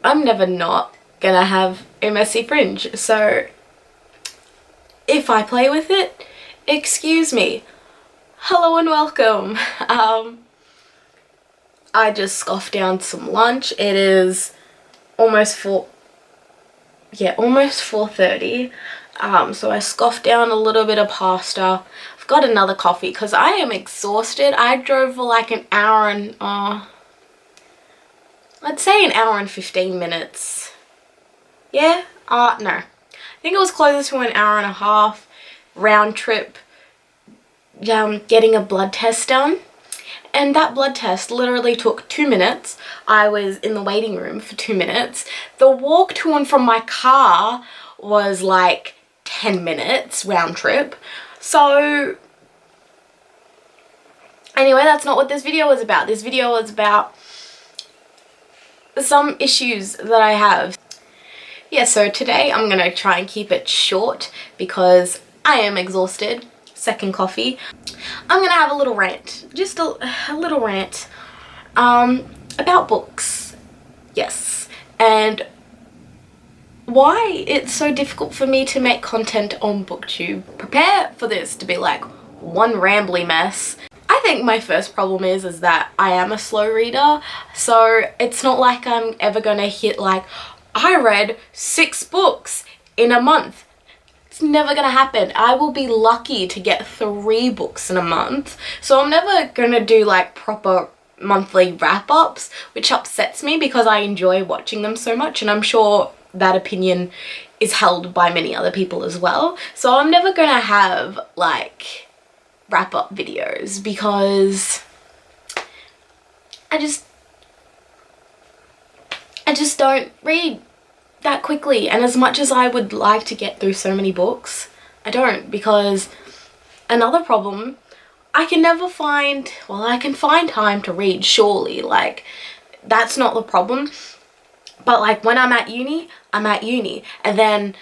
I'm never not gonna have a messy fringe, so if I play with it, excuse me. Hello and welcome. I just scoffed down some lunch. It is almost 4:30. So I scoffed down a little bit of pasta. I've got another coffee because I am exhausted. I drove for like an hour and I'd say an hour and 15 minutes. Yeah? No. I think it was closer to an hour and a half round trip getting a blood test done. And that blood test literally took 2 minutes. I was in the waiting room for 2 minutes. The walk to and from my car was like 10 minutes round trip. So anyway, that's not what this video was about. This video was about some issues that I have. Yeah, so today I'm gonna try and keep it short because I am exhausted. Second coffee. I'm gonna have a little rant, just a little rant about books. Yes, and why it's so difficult for me to make content on BookTube. Prepare for this to be like one rambly mess. I think my first problem is that I am a slow reader, so it's not like I'm ever gonna hit like, I read 6 books in a month. It's never gonna happen. I will be lucky to get 3 books in a month. So I'm never gonna do like proper monthly wrap-ups, which upsets me because I enjoy watching them so much, and I'm sure that opinion is held by many other people as well. So I'm never gonna have like wrap-up videos because I just don't read that quickly, and as much as I would like to get through so many books, I don't, because another problem, I can never find, well, I can find time to read, surely, like, that's not the problem, but like when I'm at uni, I'm at uni, and then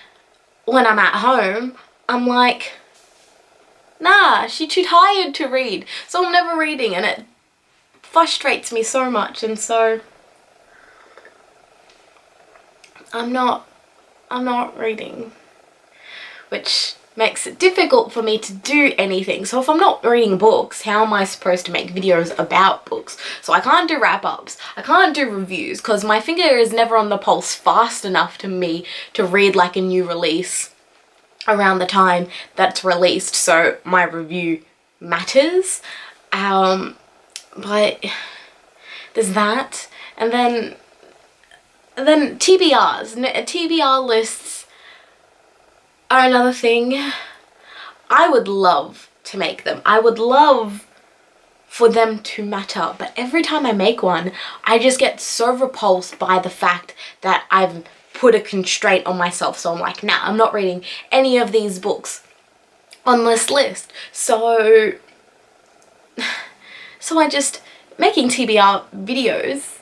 when I'm at home, I'm like, nah, she's too tired to read, so I'm never reading, and it frustrates me so much, and so I'm not reading, which makes it difficult for me to do anything. So if I'm not reading books, how am I supposed to make videos about books? So I can't do wrap-ups, I can't do reviews, because my finger is never on the pulse fast enough to me to read like a new release around the time that's released, so my review matters. But there's that, and then TBRs. TBR lists are another thing. I would love to make them. I would love for them to matter. But every time I make one, I just get so repulsed by the fact that I've put a constraint on myself. So I'm like, nah, I'm not reading any of these books on this list. So I just, making TBR videos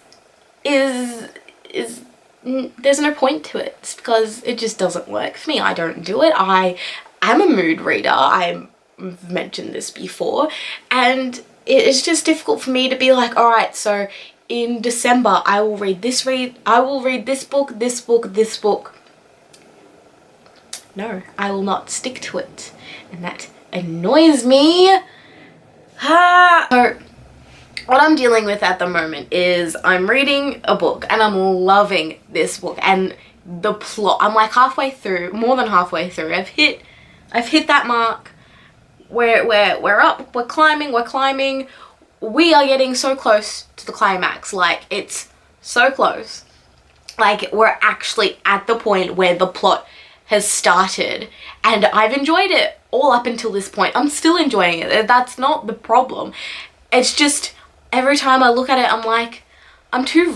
is there's no point to it. It's because it just doesn't work for me. I don't do it. I am a mood reader. I've mentioned this before, and it's just difficult for me to be like, all right, so in December I will read this book, this book. No, I will not stick to it, and that annoys me. So what I'm dealing with at the moment is I'm reading a book and I'm loving this book, and the plot, I'm like halfway through, more than halfway through. I've hit that mark where we're up, we're climbing. We are getting so close to the climax, like it's so close. Like we're actually at the point where the plot has started, and I've enjoyed it all up until this point. I'm still enjoying it. That's not the problem. It's just every time I look at it, I'm like, I'm too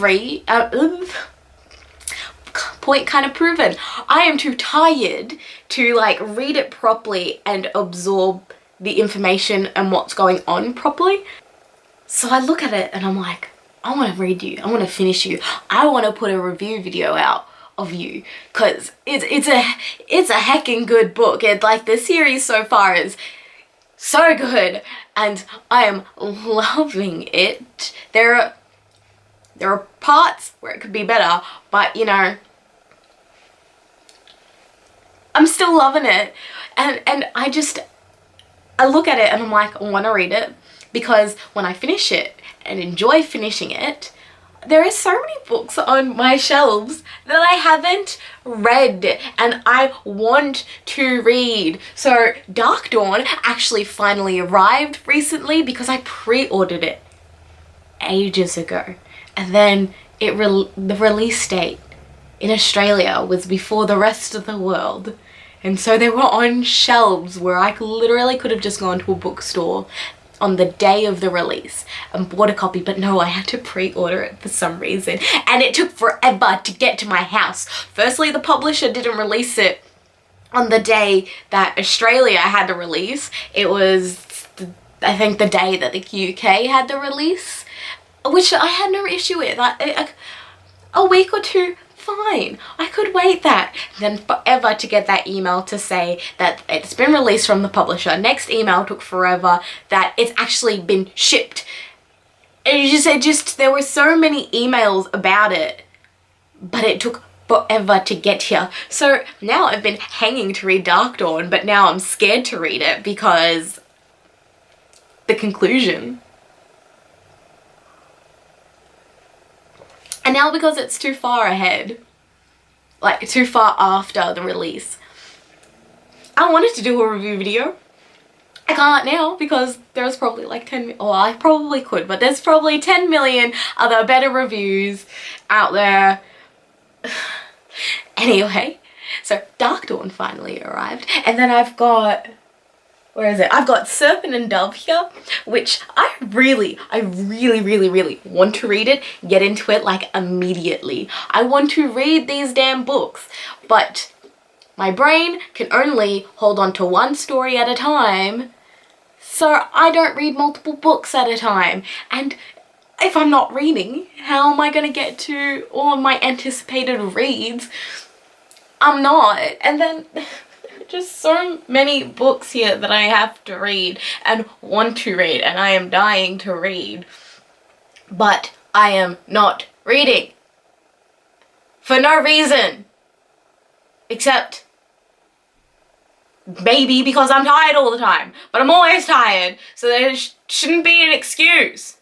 point kind of proven. I am too tired to like read it properly and absorb the information and what's going on properly. So I look at it and I'm like, I want to read you. I want to finish you. I want to put a review video out of you, because it's a heckin' good book. It, like, the series so far is so good and I am loving it. There are There are parts where it could be better, but you know, I'm still loving it. And I look at it and I'm like, I want to read it, because when I finish it and enjoy finishing it, there are so many books on my shelves that I haven't read and I want to read. So Dark Dawn actually finally arrived recently because I pre-ordered it ages ago, and then the release date in Australia was before the rest of the world, and so they were on shelves where I literally could have just gone to a bookstore on the day of the release and bought a copy, but no, I had to pre-order it for some reason, and it took forever to get to my house. Firstly, the publisher didn't release it on the day that Australia had the release. It was, I think, the day that the UK had the release, which I had no issue with. A week or two, fine, I could wait that. Then forever to get that email to say that it's been released from the publisher. Next email took forever that it's actually been shipped. And there were so many emails about it, but it took forever to get here. So now I've been hanging to read Dark Dawn, but now I'm scared to read it because the conclusion. And now because it's too far ahead, like too far after the release, I wanted to do a review video. I can't now because there's probably like 10, or I probably could, but there's probably 10 million other better reviews out there. Anyway, so Dark Dawn finally arrived, and then I've got, where is it? I've got Serpent and Dove here, which I really want to read it, get into it like immediately. I want to read these damn books, but my brain can only hold on to one story at a time, so I don't read multiple books at a time. And if I'm not reading, how am I gonna get to all of my anticipated reads? I'm not. And then just so many books here that I have to read and want to read, and I am dying to read, but I am not reading for no reason except maybe because I'm tired all the time, but I'm always tired, so there shouldn't be an excuse.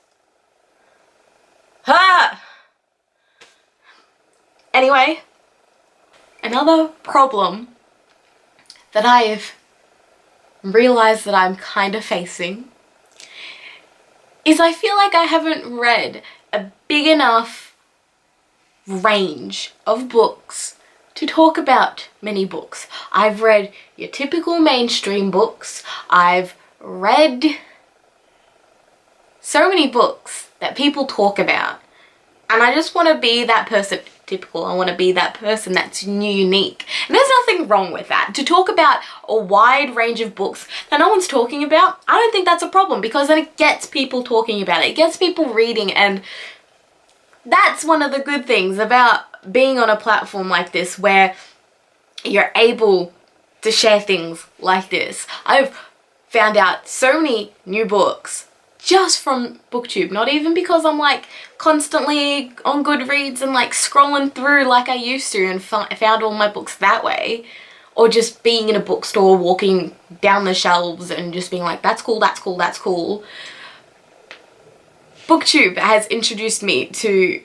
Anyway, another problem that I've realized that I'm kind of facing is I feel like I haven't read a big enough range of books to talk about many books. I've read your typical mainstream books. I've read so many books that people talk about, and I just want to be that person. Typical. I want to be that person that's unique. And there's nothing wrong with that. To talk about a wide range of books that no one's talking about, I don't think that's a problem, because then it gets people talking about it. It gets people reading, and that's one of the good things about being on a platform like this where you're able to share things like this. I've found out so many new books just from BookTube, not even because I'm like constantly on Goodreads and like scrolling through like I used to and found all my books that way, or just being in a bookstore, walking down the shelves and just being like, that's cool, that's cool, that's cool. BookTube has introduced me to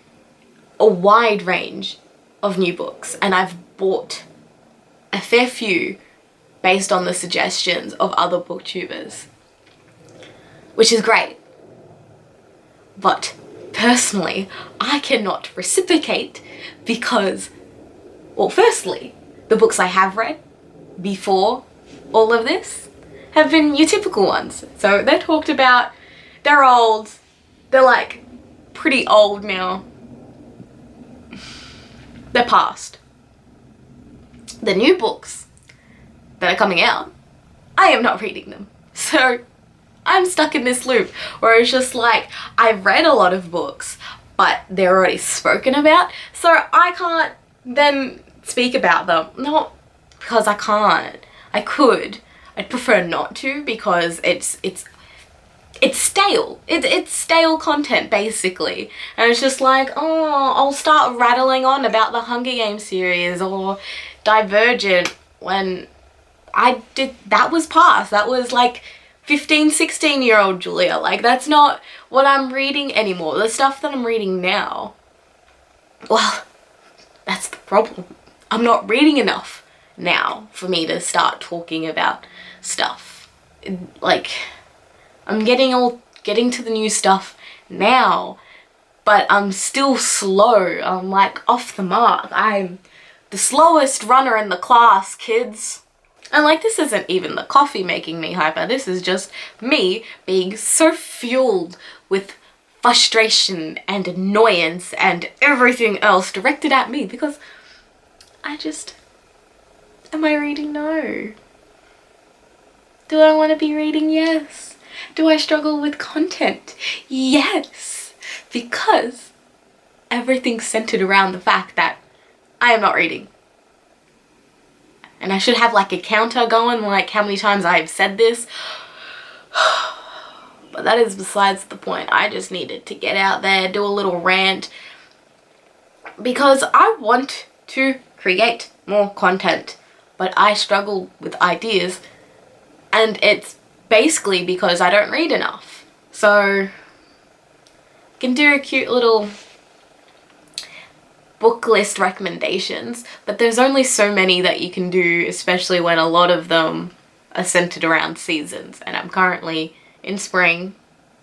a wide range of new books, and I've bought a fair few based on the suggestions of other booktubers, which is great. But personally, I cannot reciprocate because, well, firstly, the books I have read before all of this have been your typical ones. So they're talked about, they're old, they're like pretty old now. They're past. The new books that are coming out, I am not reading them. So I'm stuck in this loop where it's just like, I've read a lot of books, but they're already spoken about, so I can't then speak about them. Not because I can't. I could. I'd prefer not to, because it's it's stale. It's stale content, basically. And it's just like, oh, I'll start rattling on about the Hunger Games series or Divergent when that was past. That was like 15, 16-year-old Julia. Like, that's not what I'm reading anymore. The stuff that I'm reading now, well, that's the problem. I'm not reading enough now for me to start talking about stuff. Like, I'm getting to the new stuff now, but I'm still slow. I'm like off the mark. I'm the slowest runner in the class, kids. And like, this isn't even the coffee making me hyper. This is just me being so fueled with frustration and annoyance and everything else directed at me because am I reading? No. Do I want to be reading? Yes. Do I struggle with content? Yes. Because everything's centered around the fact that I am not reading. And I should have like a counter going, like how many times I've said this. But that is besides the point. I just needed to get out there, do a little rant. Because I want to create more content. But I struggle with ideas. And it's basically because I don't read enough. So, I can do a cute little book list recommendations, but there's only so many that you can do, especially when a lot of them are centered around seasons. And I'm currently in spring,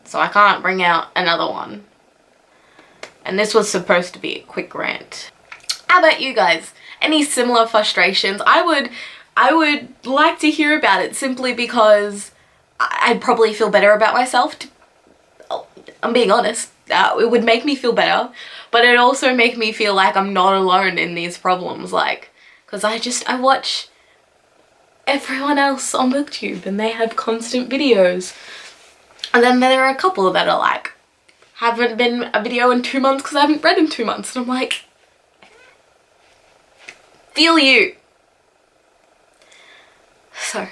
so I can't bring out another one. And this was supposed to be a quick rant. How about you guys? Any similar frustrations? I would like to hear about it, simply because I'd probably feel better about myself. I'm being honest. It would make me feel better, but it also make me feel like I'm not alone in these problems. Like, because I watch everyone else on BookTube and they have constant videos. And then there are a couple that are like, haven't been a video in 2 months because I haven't read in 2 months. And I'm like, feel you. So,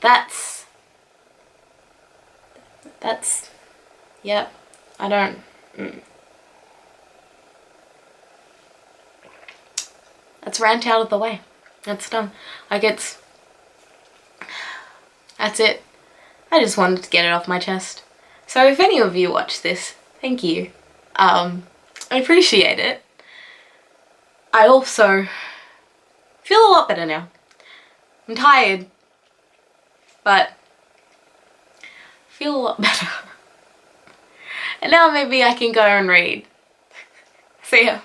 that's, yep, I don't, That's Rant out of the way. That's done. Like, that's it. I just wanted to get it off my chest. So if any of you watch this, thank you. I appreciate it. I also feel a lot better now. I'm tired, but feel a lot better. And now maybe I can go and read. See ya.